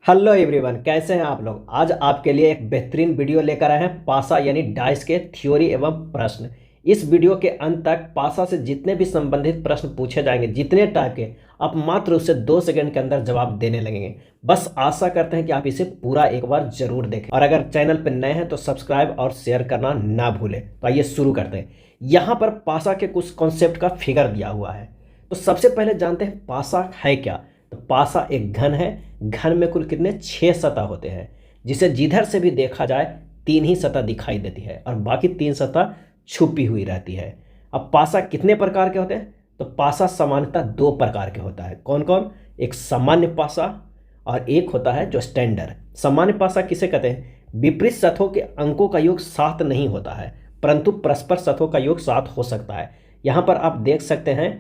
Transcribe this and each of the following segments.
Hello everyone, कैसे हैं आप लोग। आज आपके लिए एक बेहतरीन वीडियो लेकर आए हैं पासा यानी डाइस के थ्योरी एवं प्रश्न। इस वीडियो के अंत तक पासा से जितने भी संबंधित प्रश्न पूछे जाएंगे, जितने टाइप के, आप मात्र उससे 2 सेकंड के अंदर जवाब देने लगेंगे। बस आशा करते हैं कि आप इसे पूरा एक बार जरूर देखें और अगर चैनल पर नए हैं तो सब्सक्राइब और शेयर करना ना भूलें। तो आइए शुरू करते हैं। यहाँ पर पासा के कुछ कॉन्सेप्ट का फिगर दिया हुआ है। तो सबसे पहले जानते हैं पासा है क्या। तो पासा एक घन है। घन में कुल कितने 6 सतह होते हैं, जिसे जिधर से भी देखा जाए 3 ही सतह दिखाई देती है और बाकी 3 सतह छुपी हुई रहती है। अब पासा कितने प्रकार के होते हैं। तो पासा सामान्यतः 2 प्रकार के होता है। कौन कौन। एक सामान्य पासा और एक होता है जो स्टैंडर्ड। सामान्य पासा किसे कहते हैं। विपरीत सतहों के अंकों का योग 7 नहीं होता है, परंतु परस्पर सतहों का योग 7 हो सकता है। यहाँ पर आप देख सकते हैं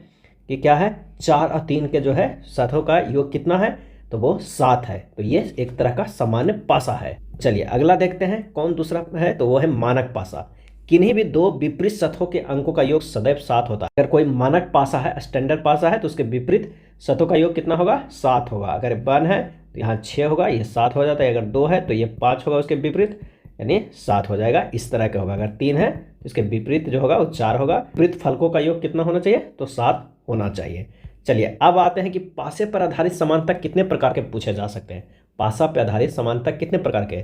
कि क्या है, 4 और 3 के जो है सतहों का योग कितना है, तो वो 7 है। तो ये एक तरह का सामान्य पासा है। चलिए अगला देखते हैं कौन दूसरा है, तो वो है मानक पासा। किन्हीं भी 2 विपरीत सतहों के अंकों का योग सदैव 7 होता है। अगर कोई मानक पासा है, स्टैंडर्ड पासा है, तो उसके विपरीत सतहों का योग कितना होगा, 7 होगा। अगर 1 है तो यहाँ 6 होगा, ये 7 हो जाता है। अगर 2 है तो ये 5 होगा उसके विपरीत, यानी 7 हो जाएगा। इस तरह का होगा। अगर 3 है तो इसके विपरीत जो होगा वो 4 होगा। विपरीत फलकों का योग कितना होना चाहिए, तो 7 होना चाहिए। चलिए अब आते हैं कि पासे पर आधारित समानता कितने प्रकार के पूछे जा सकते हैं। पासा पर आधारित समानता कितने प्रकार के।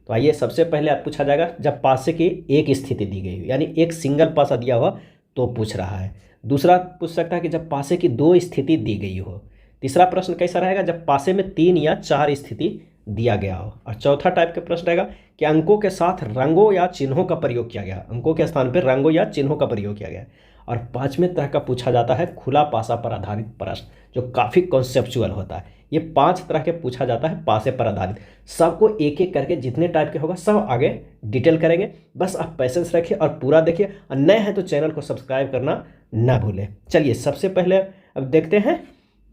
तो आइए सबसे पहले आप पूछा जाएगा जब पासे की एक स्थिति दी गई हो, यानी एक सिंगल पासा दिया हुआ तो पूछ रहा है। दूसरा पूछ सकता है कि जब पासे की 2 स्थिति दी गई हो। तीसरा प्रश्न कैसा रहेगा, जब पासे में 3 या 4 स्थिति दिया गया हो। और चौथा टाइप का प्रश्न रहेगा कि अंकों के साथ रंगों या चिन्हों का प्रयोग किया गया। अंकों के स्थान पर रंगों या चिन्हों का प्रयोग किया गया। और 5वें तरह का पूछा जाता है खुला पासा पर आधारित प्रश्न, जो काफ़ी कॉन्सेप्चुअल होता है। ये 5 तरह के पूछा जाता है पासे पर आधारित। सबको एक एक करके जितने टाइप के होगा सब आगे डिटेल करेंगे। बस आप पैसेंस रखिए और पूरा देखिए, और नए हैं तो चैनल को सब्सक्राइब करना ना भूलें। चलिए सबसे पहले अब देखते हैं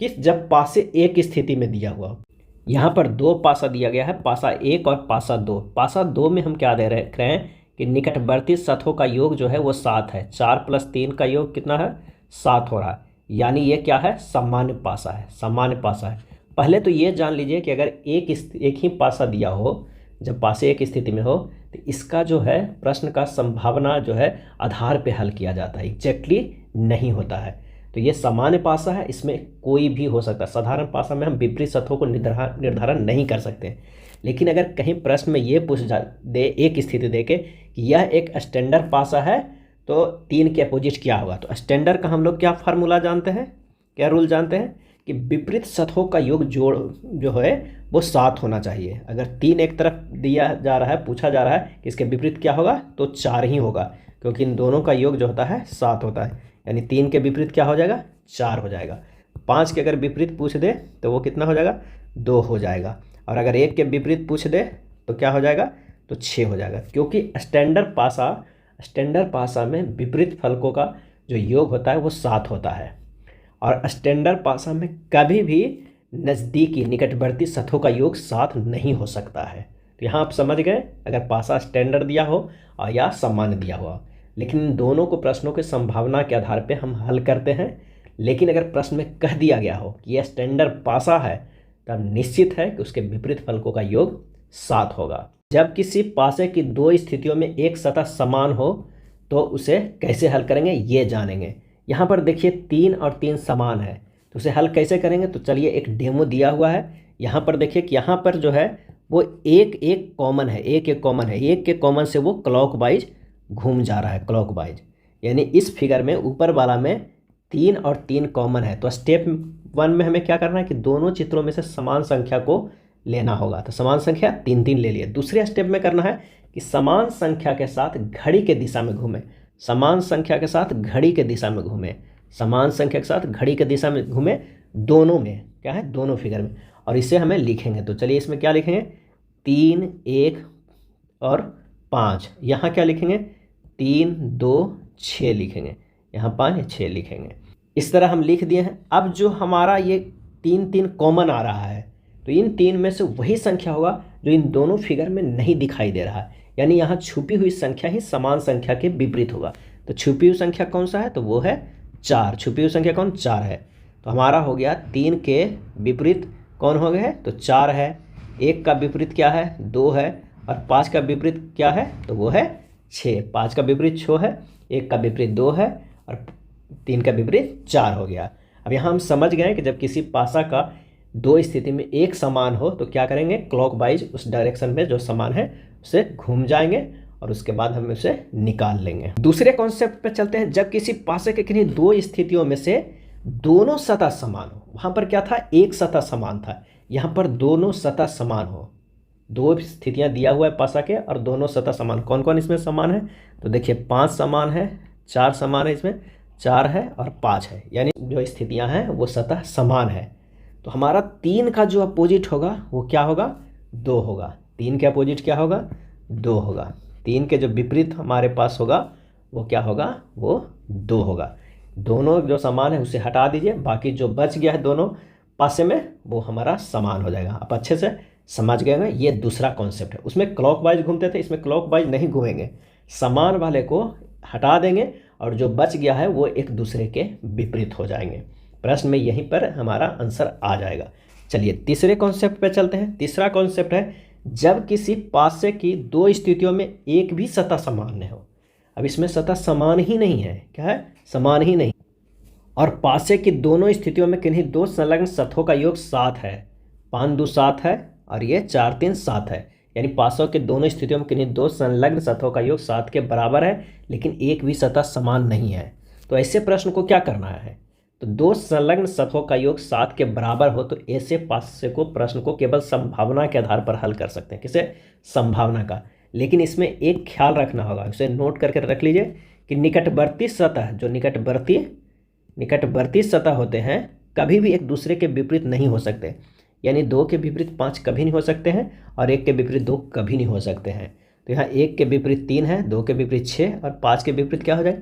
कि जब पासे एक स्थिति में दिया हुआ। यहाँ पर 2 पासा दिया गया है, पासा 1 और पासा 2। पासा 2 में हम क्या दे रहे हैं कि निकटवर्ती सतहों का योग जो है वो 7 है। 4 + 3 का योग कितना है, 7 हो रहा है। यानी ये क्या है, सामान्य पासा है। सामान्य पासा है। पहले तो ये जान लीजिए कि अगर एक ही पासा दिया हो, जब पासे एक स्थिति में हो, तो इसका जो है प्रश्न का संभावना जो है आधार पे हल किया जाता है, एग्जैक्टली नहीं होता है। तो ये सामान्य पासा है, इसमें कोई भी हो सकता है। साधारण पासा में हम विपरीत सतहों को निर्धारण नहीं कर सकते। लेकिन अगर कहीं प्रश्न में ये पूछ दे, एक स्थिति दे के कि यह एक स्टैंडर्ड पासा है, तो 3 के अपोजिट क्या होगा। तो स्टैंडर्ड का हम लोग क्या फार्मूला जानते हैं, क्या रूल जानते हैं कि विपरीत सतहों का योग जोड़ जो है वो 7 होना चाहिए। अगर 3 एक तरफ दिया जा रहा है, पूछा जा रहा है कि इसके विपरीत क्या होगा, तो 4 ही होगा, क्योंकि इन दोनों का योग जो होता है 7 होता है। यानी 3 के विपरीत क्या हो जाएगा, 4 हो जाएगा। 5 के अगर विपरीत पूछ दे तो वो कितना हो जाएगा, 2 हो जाएगा। और अगर 1 के विपरीत पूछ दे तो क्या हो जाएगा, तो 6 हो जाएगा। क्योंकि स्टैंडर्ड पासा में विपरीत फलकों का जो योग होता है वो 7 होता है। और स्टैंडर्ड पासा में कभी भी नज़दीकी निकटवर्ती सतहों का योग 7 नहीं हो सकता है। तो यहाँ आप समझ गए, अगर पासा स्टैंडर्ड दिया हो और या सामान्य दिया हुआ। लेकिन इन दोनों को प्रश्नों के संभावना के आधार पर हम हल करते हैं। लेकिन अगर प्रश्न में कह दिया गया हो कि यह स्टैंडर्ड पासा है, तब निश्चित है कि उसके विपरीत फलकों का योग 7 होगा। जब किसी पासे की 2 स्थितियों में एक सतह समान हो तो उसे कैसे हल करेंगे ये जानेंगे। यहाँ पर देखिए 3 और 3 समान है, तो उसे हल कैसे करेंगे। तो चलिए एक डेमो दिया हुआ है। यहाँ पर देखिए कि यहाँ पर जो है वो एक कॉमन है, एक कॉमन है। एक के कॉमन से वो क्लॉकवाइज घूम जा रहा है, क्लॉकवाइज। यानी इस फिगर में ऊपर वाला में 3 और 3 कॉमन है। तो स्टेप 1 में हमें क्या करना है कि दोनों चित्रों में से समान संख्या को लेना होगा। तो समान संख्या 3 ले लिए। दूसरे स्टेप में करना है कि समान संख्या के साथ घड़ी के दिशा में घूमें। समान संख्या के साथ घड़ी के दिशा में घूमें। समान संख्या के साथ घड़ी के दिशा में घूमें, दोनों में क्या है, दोनों फिगर में। और इसे हमें लिखेंगे। तो चलिए इसमें क्या लिखेंगे, 3, 1 और 5। यहाँ क्या लिखेंगे, 3, 2, 6 लिखेंगे। यहाँ 5, 6 लिखेंगे। इस तरह हम लिख दिए हैं। अब जो हमारा ये 3 कॉमन आ रहा है, तो इन 3 में से वही संख्या होगा जो इन दोनों फिगर में नहीं दिखाई दे रहा है। यानी यहाँ छुपी हुई संख्या ही समान संख्या के विपरीत होगा। तो छुपी हुई संख्या कौन सा है, तो वो है 4। छुपी हुई संख्या कौन, 4 है। तो हमारा हो गया 3 के विपरीत कौन हो गए, तो 4 है। 1 का विपरीत क्या है, 2 है, और 5 का विपरीत क्या है, तो वो है 6। 5 का विपरीत 6 है, 1 का विपरीत 2 है, और 3 का विपरीत 4 हो गया। अब यहाँ हम समझ गए कि जब किसी पासा का 2 स्थिति में एक समान हो तो क्या करेंगे, क्लॉकवाइज उस डायरेक्शन में जो समान है उसे घूम जाएंगे और उसके बाद हम उसे निकाल लेंगे। दूसरे कॉन्सेप्ट पे चलते हैं। जब किसी पासे के किन्हीं 2 स्थितियों में से दोनों सतह समान हो, वहाँ पर क्या था, एक सतह समान था, यहाँ पर दोनों सतह समान हो। 2 स्थितियाँ दिया हुआ है पासा के और दोनों सतह समान। कौन कौन इसमें समान है, तो देखिए 5 समान है, 4 समान है, इसमें 4 है और 5 है, यानी जो स्थितियाँ हैं वो सतह समान है। तो हमारा 3 का जो अपोजिट होगा वो क्या होगा, 2 होगा। 3 के अपोजिट क्या होगा, 2 होगा। 3 के जो विपरीत हमारे पास होगा वो क्या होगा, वो 2 होगा। दोनों जो समान है उसे हटा दीजिए, बाकी जो बच गया है दोनों पासे में वो हमारा समान हो जाएगा। आप अच्छे से समझ गए हैं। ये दूसरा कॉन्सेप्ट है। उसमें क्लॉकवाइज घूमते थे, इसमें क्लॉकवाइज नहीं घूमेंगे, समान वाले को हटा देंगे और जो बच गया है वो एक दूसरे के विपरीत हो जाएंगे। प्रश्न में यहीं पर हमारा आंसर आ जाएगा। चलिए तीसरे कॉन्सेप्ट पे चलते हैं। तीसरा कॉन्सेप्ट है जब किसी पासे की 2 स्थितियों में एक भी सतह समान न हो। अब इसमें सतह समान ही नहीं है, क्या है, समान ही नहीं, और पासे की दोनों स्थितियों में किन्हीं 2 संलग्न सतहों का योग 7 है। 5 2 7 है और ये 4 3 7 है, यानी पासों के दोनों स्थितियों में किन्हीं 2 संलग्न सतहों का योग 7 के बराबर है, लेकिन एक भी सतह समान नहीं है। तो ऐसे प्रश्न को क्या करना है, तो 2 संलग्न सतहों का योग 7 के बराबर हो तो ऐसे पासे को प्रश्न को केवल संभावना के आधार पर हल कर सकते हैं। किसे, संभावना का। लेकिन इसमें एक ख्याल रखना होगा, उसे नोट करके रख लीजिए कि निकटवर्ती सतह, जो निकटवर्ती सतह होते हैं कभी भी एक दूसरे के विपरीत नहीं हो सकते। यानी 2 के विपरीत 5 कभी नहीं हो सकते हैं और 1 के विपरीत 2 कभी नहीं हो सकते हैं। तो यहाँ 1 के विपरीत 3 है, 2 के विपरीत 6 और 5 के विपरीत क्या हो जाएगा,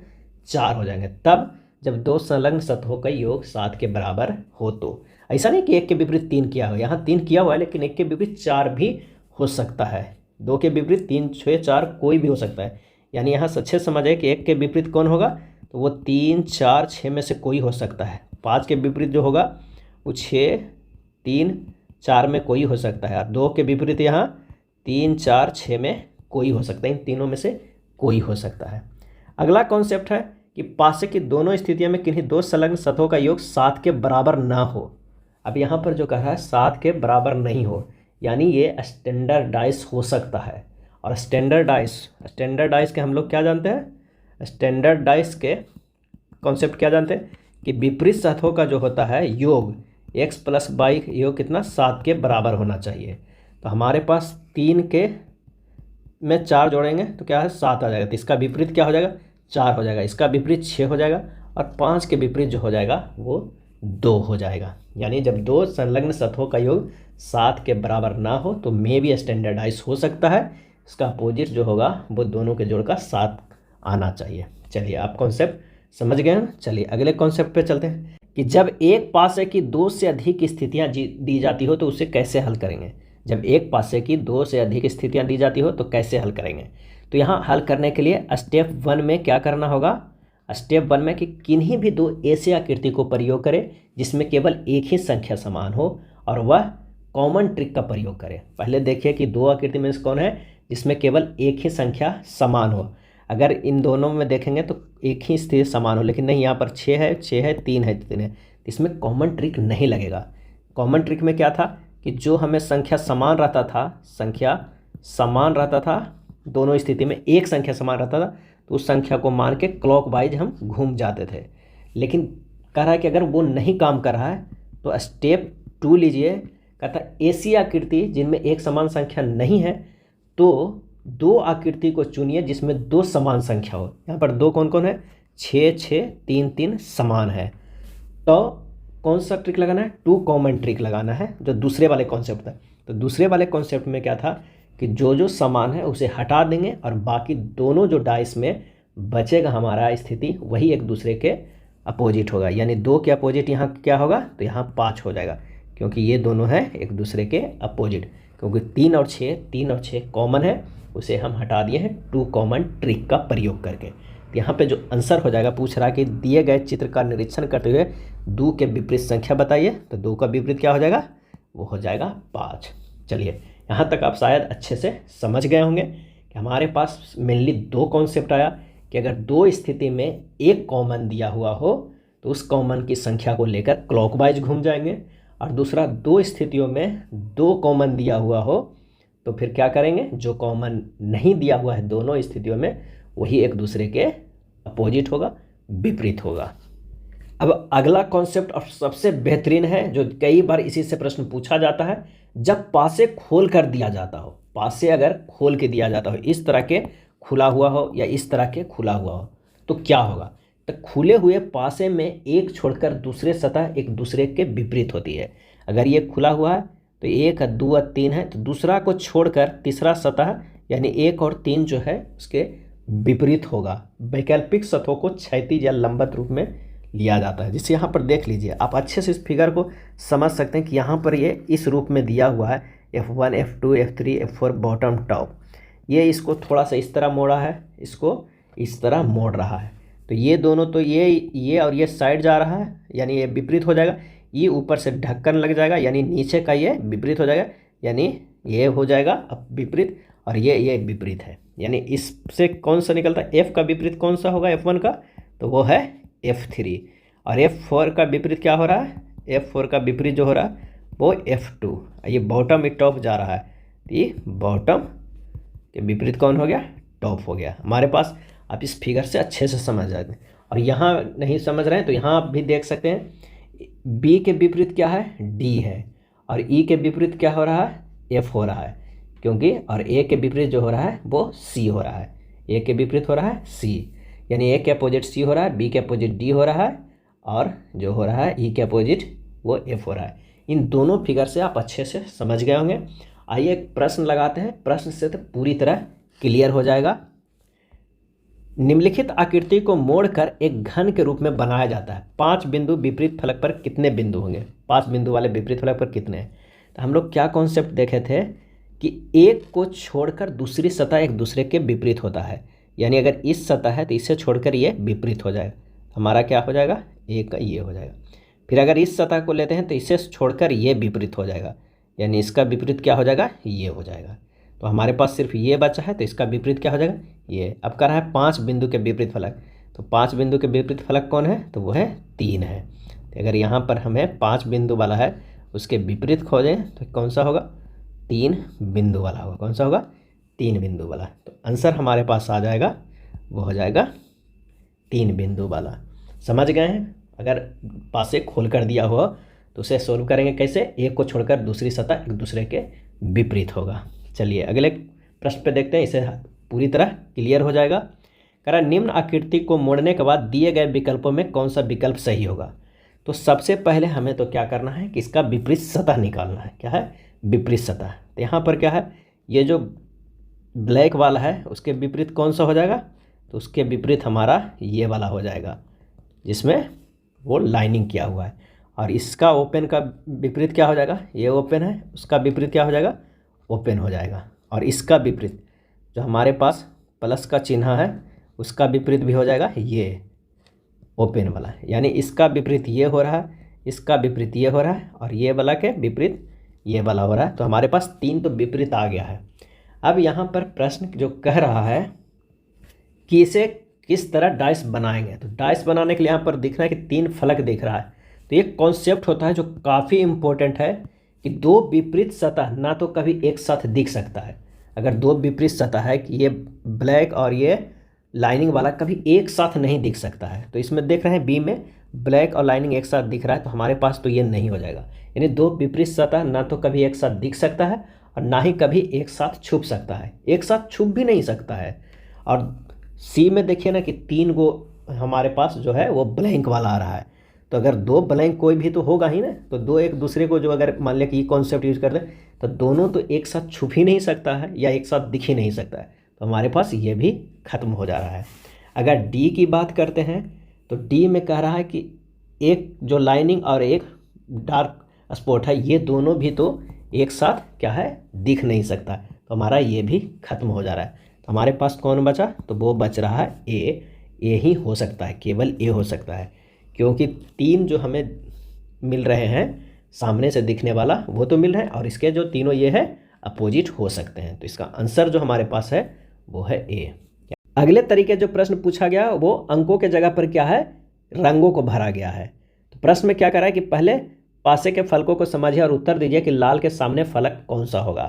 4 हो जाएंगे। तब जब 2 संलग्न सतहों का योग 7 के बराबर हो तो, ऐसा नहीं कि 1 के विपरीत 3 किया हो, यहाँ 3 किया हुआ है लेकिन 1 के विपरीत 4 भी हो सकता है। 2 के विपरीत 3 6 4 कोई भी हो सकता है। यानी यहाँ अच्छे समझ है कि 1 के विपरीत कौन होगा, तो वो 3 4 6 में से कोई हो सकता है। 5 के विपरीत जो होगा वो 6 3 4 में कोई हो सकता है, और 2 के विपरीत यहाँ 3 4 6 में कोई हो सकता है। इन तीनों में से कोई हो सकता है। अगला कॉन्सेप्ट है कि पासे की दोनों स्थितियों में किन्हीं 2 संलग्न सतहों का योग 7 के बराबर ना हो। अब यहाँ पर जो कह रहा है 7 के बराबर नहीं हो, यानी ये स्टैंडर्डाइज हो सकता है। और स्टैंडर्डाइज के हम लोग क्या जानते हैं, स्टैंडर्डाइज के कॉन्सेप्ट क्या जानते हैं कि विपरीत सतहों का जो होता है योग x + y योग कितना, 7 के बराबर होना चाहिए। तो हमारे पास 3 के में 4 जोड़ेंगे तो क्या है, 7 आ जाएगा। तो इसका विपरीत क्या हो जाएगा, 4 हो जाएगा। इसका विपरीत 6 हो जाएगा और 5 के विपरीत जो हो जाएगा वो 2 हो जाएगा। यानी जब 2 संलग्न सतहों का योग 7 के बराबर ना हो तो मे भी स्टैंडर्डाइज हो सकता है। इसका अपोजिट जो होगा वो दोनों के जोड़ का 7 आना चाहिए। चलिए आप कॉन्सेप्ट समझ गए हैं। चलिए अगले कॉन्सेप्ट पे चलते हैं कि जब एक पासे की 2 से अधिक स्थितियां दी जाती हो तो उसे कैसे हल करेंगे। जब एक पासे की 2 से अधिक स्थितियां दी जाती हो तो कैसे हल करेंगे। तो यहाँ हल करने के लिए स्टेप 1 में क्या करना होगा, स्टेप 1 में कि किन्हीं भी 2 ऐसे आकृति को प्रयोग करें जिसमें केवल एक ही संख्या समान हो और वह कॉमन ट्रिक का प्रयोग करें। पहले देखिए कि 2 आकृति में से कौन है जिसमें केवल एक ही संख्या समान हो। अगर इन दोनों में देखेंगे तो एक ही स्थिति समान हो, लेकिन नहीं, यहाँ पर 6 है 3 है 3 है, इसमें कॉमन ट्रिक नहीं लगेगा। कॉमन ट्रिक में क्या था कि जो हमें संख्या समान रहता था दोनों स्थिति में एक संख्या समान रहता था तो उस संख्या को मान के क्लॉकवाइज हम घूम जाते थे। लेकिन कह रहा है कि अगर वो नहीं काम कर रहा है तो स्टेप 2 लीजिए। कहता है ऐसी आकृति जिनमें एक समान संख्या नहीं है तो 2 आकृति को चुनिए जिसमें 2 समान संख्या हो। यहाँ पर 2 कौन कौन है, 6 6 3 3 समान है। तो कौन सा ट्रिक लगाना है, 2 कॉमन ट्रिक लगाना है, जो दूसरे वाले कॉन्सेप्ट था। तो दूसरे वाले कॉन्सेप्ट में क्या था कि जो समान है उसे हटा देंगे और बाकी दोनों जो डाइस में बचेगा हमारा स्थिति वही एक दूसरे के अपोजिट होगा। यानी 2 के अपोजिट यहाँ क्या होगा, तो यहाँ 5 हो जाएगा, क्योंकि ये दोनों हैं एक दूसरे के अपोजिट। क्योंकि 3 और 6 कॉमन है, उसे हम हटा दिए हैं 2 कॉमन ट्रिक का प्रयोग करके। तो यहाँ पे जो आंसर हो जाएगा, पूछ रहा कि दिए गए चित्र का निरीक्षण करते हुए 2 के विपरीत संख्या बताइए। तो 2 का विपरीत क्या हो जाएगा, वो हो जाएगा 5। चलिए यहाँ तक आप शायद अच्छे से समझ गए होंगे कि हमारे पास मेनली दो कॉन्सेप्ट आया कि अगर दो स्थिति में एक कॉमन दिया हुआ हो तो उस कॉमन की संख्या को लेकर क्लॉकवाइज घूम जाएंगे, और दूसरा दो स्थितियों में दो कॉमन दिया हुआ हो तो फिर क्या करेंगे, जो कॉमन नहीं दिया हुआ है दोनों स्थितियों में वही एक दूसरे के अपोजिट होगा, विपरीत होगा। अब अगला कॉन्सेप्ट और सबसे बेहतरीन है, जो कई बार इसी से प्रश्न पूछा जाता है, जब पासे खोल कर दिया जाता हो, पासे अगर खोल के दिया जाता हो, इस तरह के खुला हुआ हो या इस तरह के खुला हुआ हो तो क्या होगा। तो खुले हुए पासे में एक छोड़कर दूसरे सतह एक दूसरे के विपरीत होती है। अगर ये खुला हुआ है तो 1 2 और 3 है, तो दूसरा को छोड़कर तीसरा सतह यानी 1 और 3 जो है उसके विपरीत होगा। वैकल्पिक सतहों को क्षैतिज या लंबवत रूप में लिया जाता है, जिससे यहाँ पर देख लीजिए आप अच्छे से इस फिगर को समझ सकते हैं कि यहाँ पर ये इस रूप में दिया हुआ है F1 F2 F3 F4 bottom top. ये इसको थोड़ा सा इस तरह मोड़ा है, इसको इस तरह मोड़ रहा है, तो ये दोनों तो ये और ये साइड जा रहा है यानी ये विपरीत हो जाएगा। ये ऊपर से ढक्कन लग जाएगा यानी नीचे का ये विपरीत हो जाएगा, यानी ये हो जाएगा अब विपरीत, और ये विपरीत है। यानी इससे कौन सा निकलता है, F का विपरीत कौन सा होगा F1 का, तो वो है F3, और F4 का विपरीत क्या हो रहा है, F4 का विपरीत जो हो रहा है वो F2। ये बॉटम में टॉप जा रहा है, तो ये बॉटम के विपरीत कौन हो गया, टॉप हो गया हमारे पास। आप इस फिगर से अच्छे से समझ जाते हैं, और यहाँ नहीं समझ रहे हैं तो यहाँ आप भी देख सकते हैं B के विपरीत क्या है, D है, और E के विपरीत क्या हो रहा है, F हो रहा है, क्योंकि और A के विपरीत जो हो रहा है वो C हो रहा है। A के विपरीत हो रहा है C, यानी A के अपोजिट C हो रहा है, B के अपोजिट D हो रहा है, और जो हो रहा है E के अपोजिट वो F हो रहा है। इन दोनों फिगर से आप अच्छे से समझ गए होंगे। आइए एक प्रश्न लगाते हैं, प्रश्न से तो पूरी तरह क्लियर हो जाएगा। निम्नलिखित आकृति को मोड़कर एक घन के रूप में बनाया जाता है, 5 बिंदु विपरीत फलक पर कितने बिंदु होंगे, 5 बिंदु वाले विपरीत फलक पर कितने हैं। तो हम लोग क्या कॉन्सेप्ट देखे थे कि एक को छोड़कर दूसरी सतह एक दूसरे के विपरीत होता है, यानी अगर इस सतह है तो इसे छोड़कर ये विपरीत हो जाएगा, हमारा क्या हो जाएगा, एक का ये हो जाएगा। फिर अगर इस सतह को लेते हैं तो इसे छोड़कर ये विपरीत हो जाएगा, यानी इसका विपरीत क्या हो जाएगा, ये हो जाएगा। तो हमारे पास सिर्फ ये बचा है, तो इसका विपरीत क्या हो जाएगा, ये। अब कह रहा है 5 बिंदु के विपरीत फलक, तो 5 बिंदु के विपरीत फलक कौन है, तो वो है 3 है। तो अगर यहाँ पर हमें 5 बिंदु वाला है उसके विपरीत खोजें तो कौन सा होगा, 3 बिंदु वाला होगा। कौन सा होगा, 3 बिंदु वाला। तो आंसर हमारे पास आ जाएगा, वो हो जाएगा 3 बिंदु वाला। समझ गए हैं। अगर पासे खोल कर दिया हो तो उसे सोल्व करेंगे कैसे, एक को छोड़कर दूसरी सतह एक दूसरे के विपरीत होगा। चलिए अगले प्रश्न पे देखते हैं, इसे पूरी तरह क्लियर हो जाएगा। कह रहा निम्न आकृति को मोड़ने के बाद दिए गए विकल्पों में कौन सा विकल्प सही होगा। तो सबसे पहले हमें तो क्या करना है कि इसका विपरीत सतह निकालना है। क्या है, विपरीत सतह। तो यहाँ पर क्या है, ये जो ब्लैक वाला है उसके विपरीत कौन सा हो जाएगा, तो उसके विपरीत हमारा ये वाला हो जाएगा जिसमें वो लाइनिंग किया हुआ है। और इसका ओपन का विपरीत क्या हो जाएगा, ये ओपन है, उसका विपरीत क्या हो जाएगा, ओपन हो जाएगा। और इसका विपरीत जो हमारे पास प्लस का चिन्ह है उसका विपरीत भी हो जाएगा ये ओपन वाला, यानी इसका विपरीत ये हो रहा है, इसका विपरीत ये हो रहा है, और ये वाला के विपरीत ये वाला हो रहा है। तो हमारे पास 3 तो विपरीत आ गया है। अब यहाँ पर प्रश्न जो कह रहा है कि इसे किस तरह डाइस बनाएंगे, तो डाइस बनाने के लिए यहाँ पर दिख रहा है कि 3 फलक दिख रहा है। तो ये कॉन्सेप्ट होता है जो काफ़ी इम्पोर्टेंट है कि 2 विपरीत सतह ना तो कभी एक साथ दिख सकता है। अगर 2 विपरीत सतह है कि ये ब्लैक और ये लाइनिंग वाला कभी एक साथ नहीं दिख सकता है। तो इसमें देख रहे हैं बी में ब्लैक और लाइनिंग एक साथ दिख रहा है, तो हमारे पास तो ये नहीं हो जाएगा। यानी 2 विपरीत सतह ना तो कभी एक साथ दिख सकता है और ना ही कभी एक साथ छुप सकता है, एक साथ छुप भी नहीं सकता है। और सी में देखिए ना कि 3 गो हमारे पास जो है वो ब्लैंक वाला आ रहा है। तो अगर 2 ब्लैंक कोई भी तो होगा ही ना, तो 2 एक दूसरे को जो अगर मान लिया कि ये कॉन्सेप्ट यूज करते हैं तो दोनों तो एक साथ छुप ही नहीं सकता है या एक साथ दिख ही नहीं सकता है, तो हमारे पास ये भी खत्म हो जा रहा है। अगर डी की बात करते हैं तो डी में कह रहा है कि एक जो लाइनिंग और एक डार्क स्पॉट है ये दोनों भी तो एक साथ क्या है, दिख नहीं सकता, तो हमारा ये भी खत्म हो जा रहा है। तो हमारे पास कौन बचा, तो वो बच रहा है ए ही हो सकता है, केवल ए हो सकता है, क्योंकि 3 जो हमें मिल रहे हैं सामने से दिखने वाला वो तो मिल रहा है, और इसके जो तीनों ये है अपोजिट हो सकते हैं। तो इसका आंसर जो हमारे पास है वो है ए। अगले तरीके जो प्रश्न पूछा गया वो अंकों के जगह पर क्या है, रंगों को भरा गया है। तो प्रश्न में क्या कर रहा है कि पहले पासे के फलकों को समझिए और उत्तर दीजिए कि लाल के सामने फलक कौन सा होगा।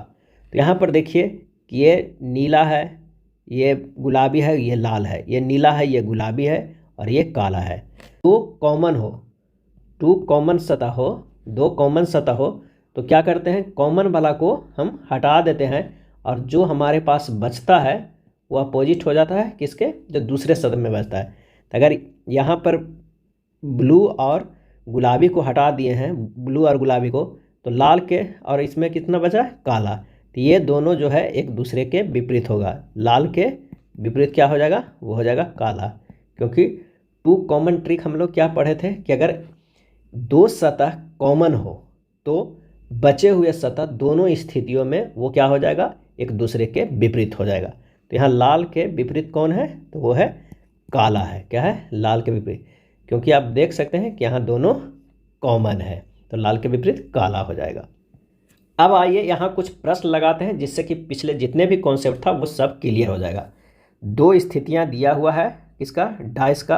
तो यहाँ पर देखिए कि ये नीला है, ये गुलाबी है, ये लाल है, ये नीला है, ये गुलाबी है और ये काला है। दो कॉमन सतह हो तो क्या करते हैं, कॉमन वाला को हम हटा देते हैं और जो हमारे पास बचता है वो अपोजिट हो जाता है किसके, जो दूसरे सतह में बचता है। तो अगर यहाँ पर ब्लू और गुलाबी को हटा दिए हैं, ब्लू और गुलाबी को, तो लाल के और इसमें कितना बचा है, काला। तो ये दोनों जो है एक दूसरे के विपरीत होगा। लाल के विपरीत क्या हो जाएगा, वो हो जाएगा काला। क्योंकि टू कॉमन ट्रिक हम लोग क्या पढ़े थे कि अगर दो सतह कॉमन हो तो बचे हुए सतह दोनों स्थितियों में वो क्या हो जाएगा, एक दूसरे के विपरीत हो जाएगा। तो यहाँ लाल के विपरीत कौन है, तो वो है काला है। क्या है, लाल के विपरीत, क्योंकि आप देख सकते हैं कि यहाँ दोनों कॉमन है, तो लाल के विपरीत काला हो जाएगा। अब आइए यहाँ कुछ प्रश्न लगाते हैं जिससे कि पिछले जितने भी कॉन्सेप्ट था वो सब क्लियर हो जाएगा। दो स्थितियाँ दिया हुआ है किसका, डाइस का।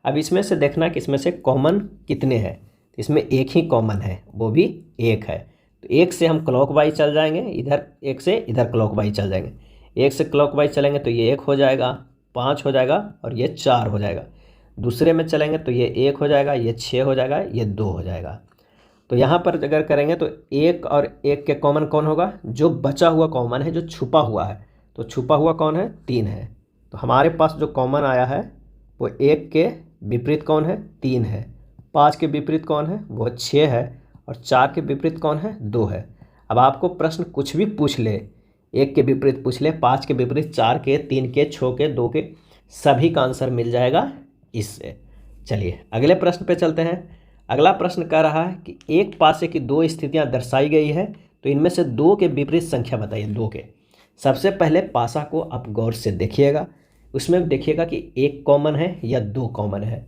अब इसमें से देखना कि इसमें से कॉमन कितने हैं। इसमें एक ही कॉमन है, वो भी एक है। तो एक से हम क्लॉकवाइज चल जाएंगे, इधर एक से इधर क्लॉकवाइज चल जाएंगे। एक से क्लॉकवाइज चलेंगे तो ये 1 हो जाएगा, 5 हो जाएगा और ये 4 हो जाएगा। दूसरे में चलेंगे तो ये 1 हो जाएगा, ये 6 हो जाएगा, ये 2 हो जाएगा। तो यहाँ पर अगर करेंगे तो 1 और 1 के कॉमन कौन होगा, जो बचा हुआ कॉमन है, जो छुपा हुआ है। तो छुपा हुआ कौन है, 3 है। तो हमारे पास जो कॉमन आया है वो 1 के विपरीत कौन है, 3 है। 5 के विपरीत कौन है, वो 6 है। और 4 के विपरीत कौन है, 2 है। अब आपको प्रश्न कुछ भी पूछ ले, 1 के विपरीत पूछ ले, 5 के विपरीत, 4 के, 3 के, 6 के, 2 के, सभी का आंसर मिल जाएगा इससे। चलिए अगले प्रश्न पे चलते हैं। अगला प्रश्न कह रहा है कि एक पासे की दो स्थितियां दर्शाई गई है, तो इनमें से 2 के विपरीत संख्या बताइए। 2 के, सबसे पहले पासा को आप गौर से देखिएगा, उसमें देखिएगा कि 1 कॉमन है या 2 कॉमन है।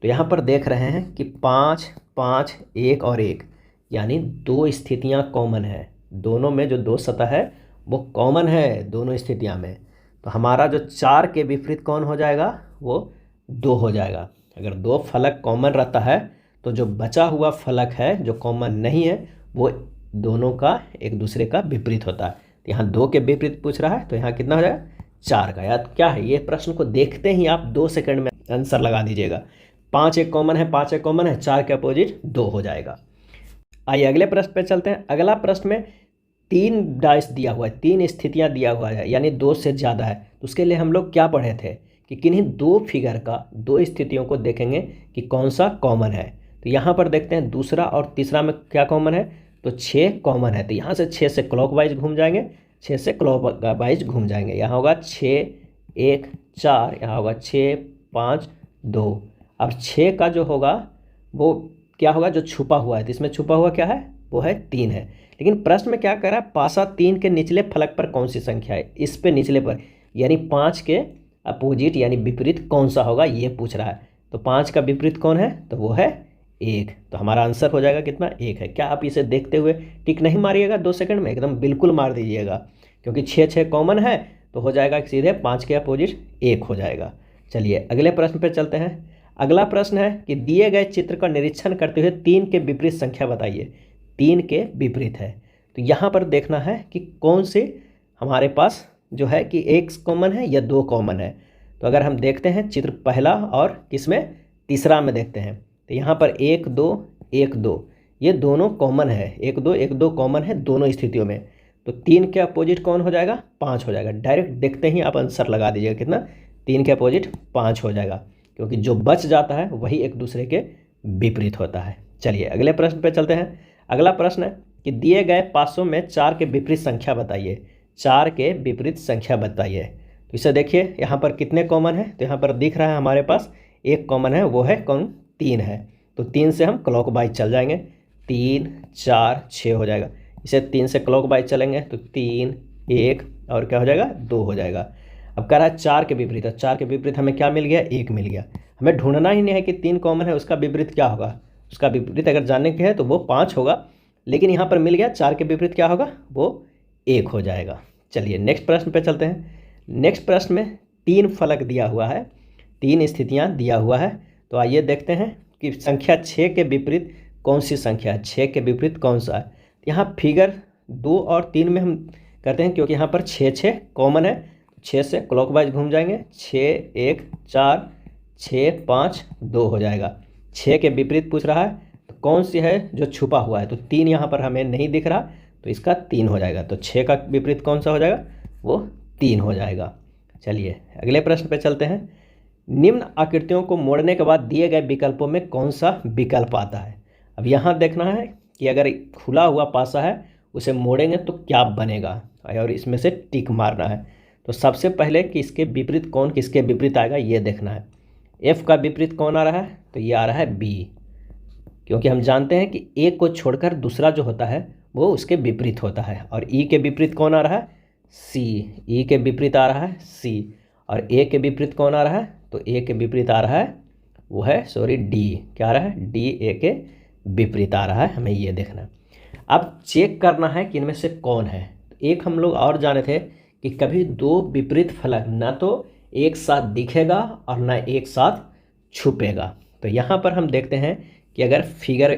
तो यहाँ पर देख रहे हैं कि 5, 5, 1 और 1, यानी 2 स्थितियाँ कॉमन है। दोनों में जो 2 सतह है वो कॉमन है दोनों स्थितियाँ में। तो हमारा जो 4 के विपरीत कौन हो जाएगा, वो 2 हो जाएगा। अगर 2 फलक कॉमन रहता है तो जो बचा हुआ फलक है जो कॉमन नहीं है वो दोनों का एक दूसरे का विपरीत होता है। तो यहाँ 2 के विपरीत पूछ रहा है, तो यहाँ कितना हो जाएगा, 4 का। याद क्या है, ये प्रश्न को देखते ही आप 2 सेकंड में आंसर लगा दीजिएगा। 5 एक कॉमन है, 5 एक कॉमन है, 4 के अपोजिट 2 हो जाएगा। आइए अगले प्रश्न पे चलते हैं। अगला प्रश्न में 3 डाइस दिया हुआ है, 3 स्थितियाँ दिया हुआ है, यानी 2 से ज़्यादा है। तो उसके लिए हम लोग क्या पढ़े थे कि किन्हीं 2 फिगर का 2 स्थितियों को देखेंगे कि कौन सा कॉमन है। तो यहाँ पर देखते हैं दूसरा और तीसरा में क्या कॉमन है, तो 6 कॉमन है। तो यहाँ से 6 से क्लॉकवाइज घूम जाएंगे, 6 से क्लॉकवाइज घूम जाएंगे। यहाँ होगा 6, 1, 4, यहाँ होगा 6, 5, 2। अब 6 का जो होगा वो क्या होगा, जो छुपा हुआ है। तो इसमें छुपा हुआ क्या है, वो है 3 है। लेकिन प्रश्न में क्या कर रहा है, पासा 3 के निचले फलक पर कौन सी संख्या है, इस पे निचले पर, यानी 5 के अपोजिट यानी विपरीत कौन सा होगा ये पूछ रहा है। तो 5 का विपरीत कौन है, तो वो है 1। तो हमारा आंसर हो जाएगा कितना, 1 है। क्या आप इसे देखते हुए टिक नहीं मारिएगा 2 सेकंड में, एकदम बिल्कुल मार दीजिएगा, क्योंकि 6 कॉमन है तो हो जाएगा सीधे 5 के अपोजिट 1 हो जाएगा। चलिए अगले प्रश्न पर चलते हैं। अगला प्रश्न है कि दिए गए चित्र का निरीक्षण करते हुए 3 के विपरीत संख्या बताइए। 3 के विपरीत है, तो यहाँ पर देखना है कि कौन से हमारे पास जो है कि 1 कॉमन है या 2 कॉमन है। तो अगर हम देखते हैं चित्र पहला और किसमें, तीसरा में देखते हैं, तो यहाँ पर 1, 2, 1, 2 ये दोनों कॉमन है। 1, 2, 1, 2 कॉमन है दोनों स्थितियों में। तो 3 के अपोजिट कौन हो जाएगा, 5 हो जाएगा। डायरेक्ट देखते ही आप आंसर लगा दीजिएगा कितना, 3 के अपोजिट 5 हो जाएगा, क्योंकि जो बच जाता है वही एक दूसरे के विपरीत होता है। चलिए अगले प्रश्न पे चलते हैं। अगला प्रश्न है कि दिए गए पासों में 4 के विपरीत संख्या बताइए। 4 के विपरीत संख्या बताइए। तो इसे देखिए यहाँ पर कितने कॉमन है, तो यहाँ पर दिख रहा है हमारे पास 1 कॉमन है, वो है कौन, 3 है। तो 3 से हम क्लॉकवाइज चल जाएंगे, 3, 4, 6 हो जाएगा। इसे 3 से क्लॉकवाइज चलेंगे तो 3, 1 और क्या हो जाएगा, 2 हो जाएगा। अब कह रहा है 4 के विपरीत, और 4 के विपरीत हमें क्या मिल गया, 1 मिल गया। हमें ढूंढना ही नहीं है कि 3 कॉमन है, उसका विपरीत क्या होगा। उसका विपरीत अगर जानने के है तो वो 5 होगा, लेकिन यहाँ पर मिल गया 4 के विपरीत क्या होगा, वो 1 हो जाएगा। चलिए नेक्स्ट प्रश्न पे चलते हैं। नेक्स्ट प्रश्न में 3 फलक दिया हुआ है, 3 स्थितियां दिया हुआ है। तो आइए देखते हैं कि संख्या 6 के विपरीत कौन सी संख्या है, 6 के विपरीत कौन सा है। यहाँ फिगर 2 और 3 में हम करते हैं, क्योंकि यहाँ पर 6 कॉमन है। 6 से क्लॉकवाइज घूम जाएंगे, 6 1 4 6 5 2 हो जाएगा। 6 के विपरीत पूछ रहा है तो कौन सी है जो छुपा हुआ है, तो 3 यहाँ पर हमें नहीं दिख रहा, तो इसका 3 हो जाएगा। तो 6 का विपरीत कौन सा हो जाएगा, वो 3 हो जाएगा। चलिए अगले प्रश्न पे चलते हैं। निम्न आकृतियों को मोड़ने के बाद दिए गए विकल्पों में कौन सा विकल्प आता है। अब यहाँ देखना है कि अगर खुला हुआ पासा है उसे मोड़ेंगे तो क्या बनेगा, और इसमें से टिक मारना है। तो सबसे पहले कि इसके विपरीत कौन किसके विपरीत आएगा ये देखना है। एफ का विपरीत कौन आ रहा है, तो ये आ रहा है बी, क्योंकि हम जानते हैं कि ए को छोड़कर दूसरा जो होता है वो उसके विपरीत होता है। और ई के विपरीत कौन आ रहा है, सी, ई के विपरीत आ रहा है सी। और ए के विपरीत कौन आ रहा है, तो ए के विपरीत आ रहा है वो है डी, क्या आ रहा है, डी ए के विपरीत आ रहा है, हमें ये देखना है। अब चेक करना है कि इनमें से कौन है। एक हम लोग और जाने थे कि कभी 2 विपरीत फलक ना तो एक साथ दिखेगा और ना एक साथ छुपेगा। तो यहाँ पर हम देखते हैं कि अगर फिगर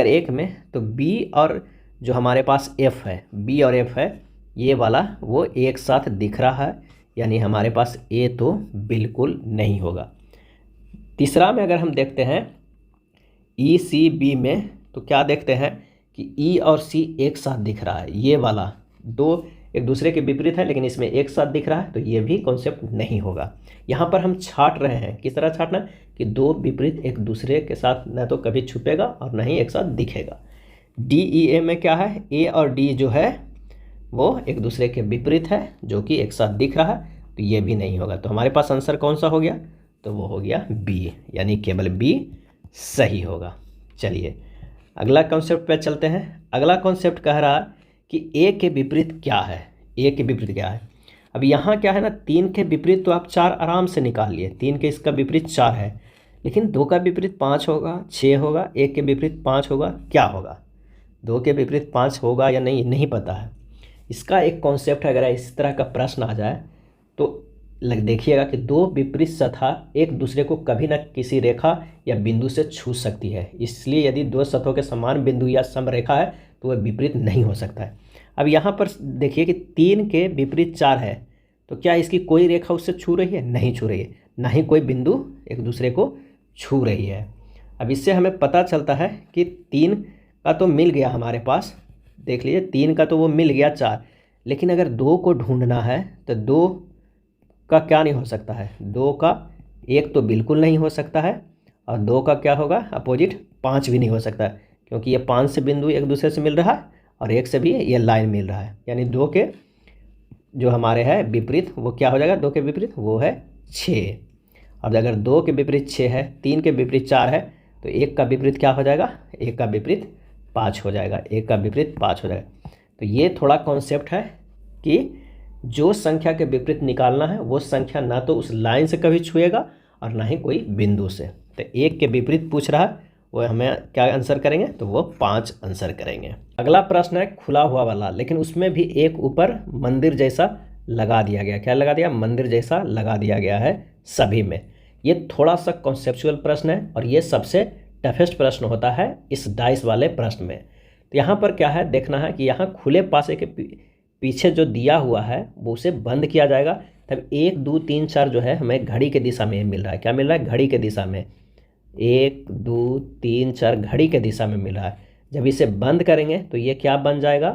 एक में तो बी और जो हमारे पास एफ है, बी और एफ है, ये वाला वो एक साथ दिख रहा है, यानी हमारे पास ए तो बिल्कुल नहीं होगा। तीसरा में अगर हम देखते हैं ई सी बी में, तो क्या देखते हैं कि ई और सी एक साथ दिख रहा है, ये वाला 2 एक दूसरे के विपरीत है लेकिन इसमें एक साथ दिख रहा है, तो ये भी कॉन्सेप्ट नहीं होगा। यहाँ पर हम छाट रहे हैं, किस तरह छाटना कि 2 विपरीत एक दूसरे के साथ न तो कभी छुपेगा और न ही एक साथ दिखेगा। डी ई ए में क्या है, ए और डी जो है वो एक दूसरे के विपरीत है जो कि एक साथ दिख रहा है, तो ये भी नहीं होगा। तो हमारे पास आंसर कौन सा हो गया, तो वो हो गया बी, यानी केवल बी सही होगा। चलिए अगला कॉन्सेप्ट पे चलते हैं। अगला कॉन्सेप्ट कह रहा है कि ए के विपरीत क्या है, ए के विपरीत क्या है। अब यहाँ क्या है ना, 3 के विपरीत तो आप 4 आराम से निकाल लिए, 3 के इसका विपरीत 4 है, लेकिन 2 का विपरीत 5 होगा, 6 होगा, 1 के विपरीत 5 होगा, क्या होगा, 2 के विपरीत 5 होगा या नहीं पता है। इसका एक कॉन्सेप्ट अगर इस तरह का प्रश्न आ जाए तो देखिएगा कि 2 विपरीत सतह एक दूसरे को कभी ना किसी रेखा या बिंदु से छू सकती है, इसलिए यदि 2 सतहों के समान बिंदु या समरेखा है तो वह विपरीत नहीं हो सकता है। अब यहाँ पर देखिए कि 3 के विपरीत 4 है, तो क्या इसकी कोई रेखा उससे छू रही है, नहीं छू रही है, ना ही कोई बिंदु एक दूसरे को छू रही है। अब इससे हमें पता चलता है कि 3 का तो मिल गया हमारे पास, देख लीजिए 3 का तो वो मिल गया 4, लेकिन अगर 2 को ढूंढना है तो 2 का क्या नहीं हो सकता है, 2 का 1 तो बिल्कुल नहीं हो सकता है, और 2 का क्या होगा अपोजिट 5 भी नहीं हो सकता है, क्योंकि ये 5 से बिंदु एक दूसरे से मिल रहा है और 1 से भी ये लाइन मिल रहा है, यानी 2 के जो हमारे है विपरीत वो क्या हो जाएगा, 2 के विपरीत वो है 6। और अगर 2 के विपरीत 6 है, 3 के विपरीत 4 है, तो 1 का विपरीत क्या हो जाएगा, 1 का विपरीत 5 हो जाएगा, 1 का विपरीत 5 हो जाएगा। तो ये थोड़ा कॉन्सेप्ट है कि जो संख्या के विपरीत निकालना है वो संख्या ना तो उस लाइन से कभी छुएगा और ना ही कोई बिंदु से। तो 1 के विपरीत पूछ रहा है, वो हमें क्या आंसर करेंगे, तो वो 5 आंसर करेंगे। अगला प्रश्न है खुला हुआ वाला, लेकिन उसमें भी एक ऊपर मंदिर जैसा लगा दिया गया, क्या लगा दिया, मंदिर जैसा लगा दिया गया है सभी में। ये थोड़ा सा कॉन्सेप्चुअल प्रश्न है और ये सबसे टफेस्ट प्रश्न होता है इस डाइस वाले प्रश्न में। तो यहाँ पर क्या है देखना है कि यहाँ खुले पासे के पीछे जो दिया हुआ है वो उसे बंद किया जाएगा, तब 1 2 3 4 जो है हमें घड़ी के दिशा में मिल रहा है, क्या मिल रहा है, घड़ी के दिशा में, 1 2 3 4 घड़ी के दिशा में मिल रहा है। जब इसे बंद करेंगे तो ये क्या बन जाएगा,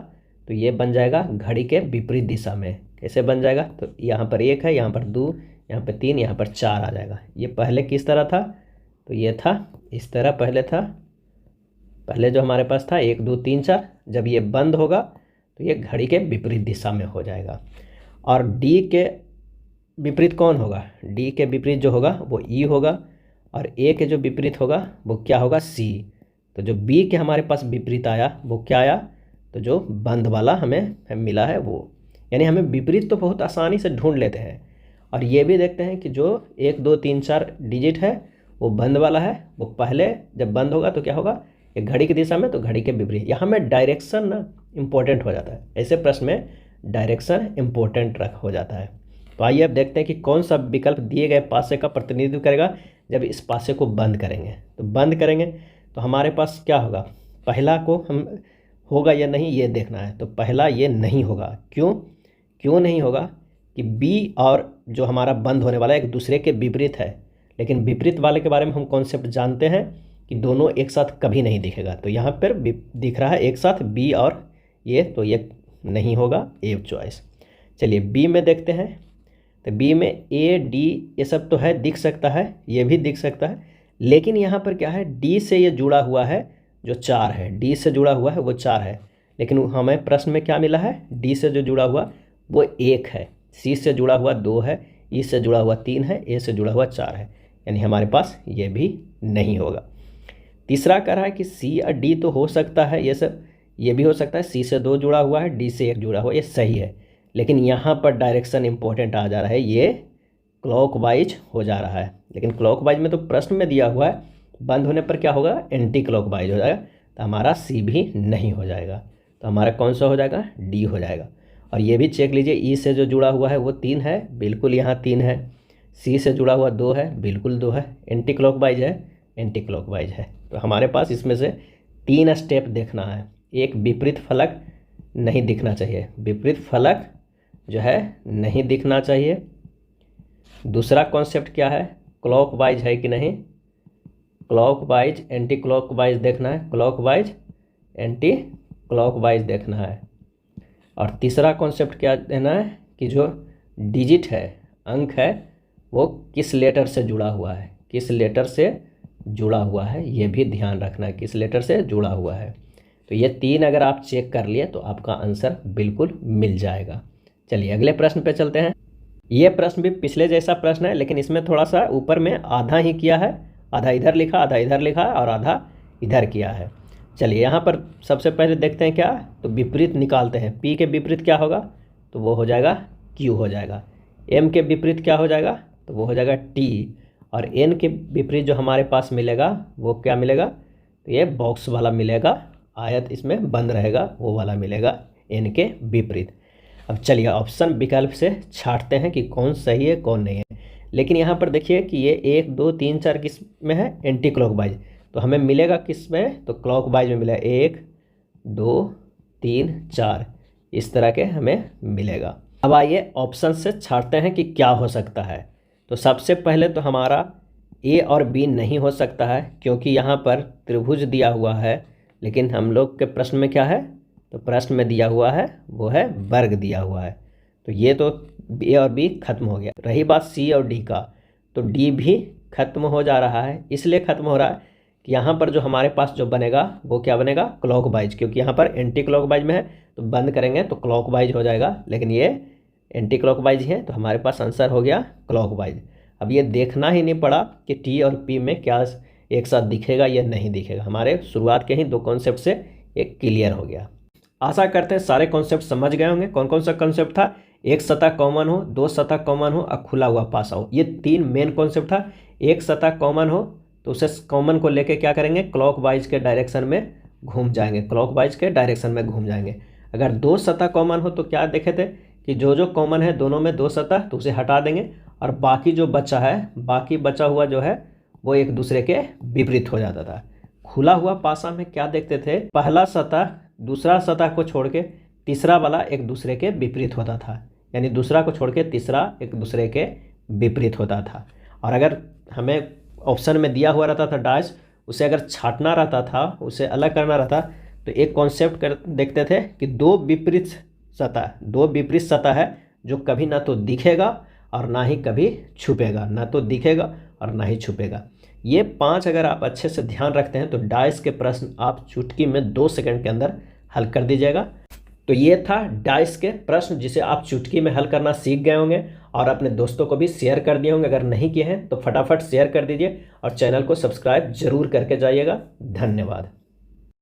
तो ये बन जाएगा घड़ी के विपरीत दिशा में। कैसे बन जाएगा, तो यहाँ पर 1 है, यहाँ पर 2, यहाँ पर 3, यहाँ पर 4 आ जाएगा। ये पहले किस तरह था, तो ये था इस तरह, पहले जो हमारे पास था 1 2 3 4, जब ये बंद होगा तो ये घड़ी के विपरीत दिशा में हो जाएगा। और डी के विपरीत कौन होगा, डी के विपरीत जो होगा वो ई होगा, और ए के जो विपरीत होगा वो क्या होगा, सी। तो जो बी के हमारे पास विपरीत आया वो क्या आया, तो जो बंद वाला हमें मिला है वो, यानी हमें विपरीत तो बहुत आसानी से ढूंढ लेते हैं। और ये भी देखते हैं कि जो 1 2 3 4 डिजिट है वो बंद वाला है, वो पहले जब बंद होगा तो क्या होगा, एक घड़ी की दिशा में, तो घड़ी के विपरीत। यहाँ में डायरेक्शन ना इम्पोर्टेंट हो जाता है। ऐसे प्रश्न में डायरेक्शन इम्पोर्टेंट हो जाता है। तो आइए अब देखते हैं कि कौन सा विकल्प दिए गए पासे का प्रतिनिधित्व करेगा जब इस पासे को बंद करेंगे। तो बंद करेंगे तो हमारे पास क्या होगा, पहला को हम होगा या नहीं ये देखना है। तो पहला ये नहीं होगा। क्यों नहीं होगा कि बी और जो हमारा बंद होने वाला है एक दूसरे के विपरीत है, लेकिन विपरीत वाले के बारे में हम कॉन्सेप्ट जानते हैं कि दोनों एक साथ कभी नहीं दिखेगा। तो यहाँ पर दिख रहा है एक साथ बी और ये, तो ये नहीं होगा, ए चॉइस। चलिए बी में देखते हैं। तो बी में ए डी ये सब तो है, दिख सकता है, ये भी दिख सकता है, लेकिन यहाँ पर क्या है, डी से ये जुड़ा हुआ है जो 4 है, डी से जुड़ा हुआ है वो 4 है, लेकिन हमें प्रश्न में क्या मिला है, डी से जो जुड़ा हुआ वो 1 है, सी से जुड़ा हुआ 2 है, ई से जुड़ा हुआ 3 है, ए से जुड़ा हुआ 4 है, यानी हमारे पास ये भी नहीं होगा। तीसरा कह रहा है कि सी और डी तो हो सकता है, ये सब ये भी हो सकता है, सी से 2 जुड़ा हुआ है, डी से 1 जुड़ा हुआ है, ये सही है, लेकिन यहाँ पर डायरेक्शन इंपॉर्टेंट आ जा रहा है, ये क्लॉकवाइज हो जा रहा है। लेकिन क्लॉकवाइज में तो प्रश्न में दिया हुआ है, बंद होने पर क्या होगा, एंटी क्लॉकवाइज हो जाएगा, तो हमारा सी भी नहीं हो जाएगा। तो हमारा कौन सा हो जाएगा, डी हो जाएगा। और ये भी चेक लीजिए, ई से जो जुड़ा हुआ है वो 3 है, बिल्कुल यहाँ 3 है, सी से जुड़ा हुआ 2 है, बिल्कुल 2 है, एंटी क्लॉकवाइज है, एंटी क्लॉकवाइज है। तो हमारे पास इसमें से 3 स्टेप देखना है। एक विपरीत फलक नहीं दिखना चाहिए, विपरीत फलक जो है नहीं दिखना चाहिए। दूसरा कॉन्सेप्ट क्या है, क्लॉकवाइज है कि नहीं, क्लॉकवाइज एंटी क्लॉकवाइज देखना है, क्लॉकवाइज एंटी क्लॉकवाइज देखना है। और तीसरा कॉन्सेप्ट क्या देना है कि जो डिजिट है, अंक है, वो किस लेटर से जुड़ा हुआ है, किस लेटर से जुड़ा हुआ है, ये भी ध्यान रखना है, किस लेटर से जुड़ा हुआ है। तो ये 3 अगर आप चेक कर लिए तो आपका आंसर बिल्कुल मिल जाएगा। चलिए अगले प्रश्न पे चलते हैं। ये प्रश्न भी पिछले जैसा प्रश्न है, लेकिन इसमें थोड़ा सा ऊपर में आधा ही किया है, आधा इधर लिखा, आधा इधर लिखा और आधा इधर किया है। चलिए यहाँ पर सबसे पहले देखते हैं क्या, तो विपरीत निकालते हैं। पी के विपरीत क्या होगा, तो वो हो जाएगा क्यू हो जाएगा। एम के विपरीत क्या हो जाएगा, तो वो हो जाएगा टी। और एन के विपरीत जो हमारे पास मिलेगा वो क्या मिलेगा, तो ये बॉक्स वाला मिलेगा, आयत इसमें बंद रहेगा, वो वाला मिलेगा एन के विपरीत। अब चलिए ऑप्शन विकल्प से छांटते हैं कि कौन सही है कौन नहीं है। लेकिन यहाँ पर देखिए कि ये 1 2 3 4 किस में है, एंटी क्लॉकवाइज, तो हमें मिलेगा किस में, तो क्लॉकवाइज में मिला 1 2 3 4, इस तरह के हमें मिलेगा। अब आइए ऑप्शन से छांटते हैं कि क्या हो सकता है। तो सबसे पहले तो हमारा ए और बी नहीं हो सकता है, क्योंकि यहाँ पर त्रिभुज दिया हुआ है, लेकिन हम लोग के प्रश्न में क्या है, तो प्रश्न में दिया हुआ है वो है वर्ग दिया हुआ है, तो ये तो ए और बी खत्म हो गया। रही बात सी और डी का, तो डी भी खत्म हो जा रहा है, इसलिए खत्म हो रहा है कि यहाँ पर जो हमारे पास जो बनेगा वो क्या बनेगा, क्लॉकवाइज, क्योंकि यहाँ पर एंटी क्लॉकवाइज में है, तो बंद करेंगे तो क्लॉकवाइज हो जाएगा, लेकिन ये एंटी क्लॉकवाइज है, तो हमारे पास आंसर हो गया क्लॉकवाइज। अब ये देखना ही नहीं पड़ा कि टी और पी में क्या एक साथ दिखेगा या नहीं दिखेगा, हमारे शुरुआत के ही 2 कॉन्सेप्ट से एक क्लियर हो गया। आशा करते हैं सारे कॉन्सेप्ट समझ गए होंगे। कौन कौन सा कॉन्सेप्ट था, एक सतह कॉमन हो, 2 सतह कॉमन हो और खुला हुआ पासा हो, ये 3 मेन कॉन्सेप्ट था। एक सतह कॉमन हो तो उसे कॉमन को लेके क्या करेंगे, क्लॉकवाइज के डायरेक्शन में घूम जाएंगे, क्लॉकवाइज के डायरेक्शन में घूम जाएंगे। अगर 2 सतह कॉमन हो तो क्या देखे थे कि जो कॉमन है दोनों में 2 सतह, तो उसे हटा देंगे, और बाकी जो बचा है, बाकी बचा हुआ जो है वो एक दूसरे के विपरीत हो जाता था। खुला हुआ पासा में क्या देखते थे, पहला सतह दूसरा सतह को छोड़ के तीसरा वाला एक दूसरे के विपरीत होता था, यानी दूसरा को छोड़ के तीसरा एक दूसरे के विपरीत होता था। और अगर हमें ऑप्शन में दिया हुआ रहता था डैश, उसे अगर छांटना रहता था, उसे अलग करना रहता, तो एक कॉन्सेप्ट देखते थे कि 2 विपरीत सतह है जो कभी ना तो दिखेगा और ना ही कभी छुपेगा, ना तो दिखेगा और ना ही छुपेगा। ये 5 अगर आप अच्छे से ध्यान रखते हैं तो डाइस के प्रश्न आप चुटकी में 2 सेकंड के अंदर हल कर दीजिएगा। तो ये था डाइस के प्रश्न जिसे आप चुटकी में हल करना सीख गए होंगे और अपने दोस्तों को भी शेयर कर दिए होंगे। अगर नहीं किए हैं तो फटाफट शेयर कर दीजिए और चैनल को सब्सक्राइब जरूर करके जाइएगा। धन्यवाद।